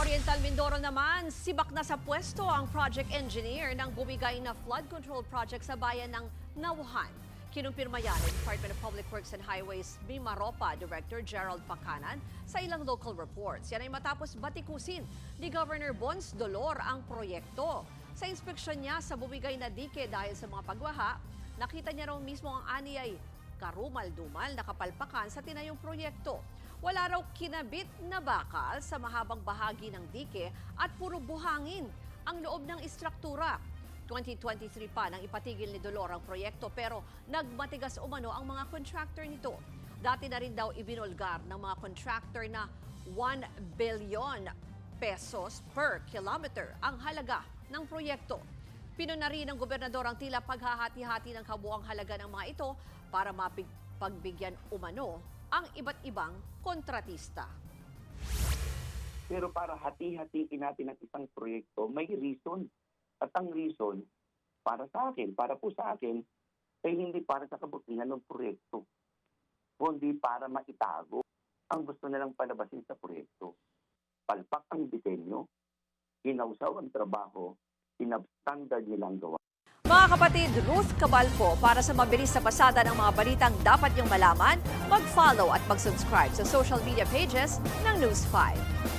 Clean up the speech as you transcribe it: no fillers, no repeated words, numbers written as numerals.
Oriental Mindoro naman, sibak na sa pwesto ang project engineer ng bumigay na flood control project sa bayan ng Nauhan. Kinumpirma yan ng Department of Public Works and Highways Mimaropa Director Gerald Pacanan sa ilang local reports. Yan ay matapos batikusin ni Governor Bons Dolor ang proyekto. Sa inspeksyon niya sa bumigay na dike dahil sa mga pagwaha, nakita niya raw mismo ang ani ay karumal-dumal na kapalpakan sa tinayong proyekto. Wala raw kinabit na bakal sa mahabang bahagi ng dike at puro buhangin ang loob ng istruktura. 2023 pa nang ipatigil ni Dolor ang proyekto pero nagmatigas umano ang mga contractor nito. Dati na rin daw ibinulgar ng mga contractor na 1 billion pesos per kilometer ang halaga ng proyekto. Pinuna rin ng gobernador ang tila paghahati-hati ng kabuuang halaga ng mga ito para mapagbigyan umano ang iba't ibang kontratista. Pero para hati-hatiin natin ang isang proyekto, may reason. At ang reason, para po sa akin, ay hindi para sa kabutihan ng proyekto, kundi para maitago ang gusto nilang palabasin sa proyekto. Palpak ang disenyo, hinausaw ang trabaho, sinabstandard nilang gawa. Mga kapatid, Ruth Cabalco, para sa mabilis na pasada ng mga balitang dapat niyong malaman, mag-follow at mag-subscribe sa social media pages ng News 5.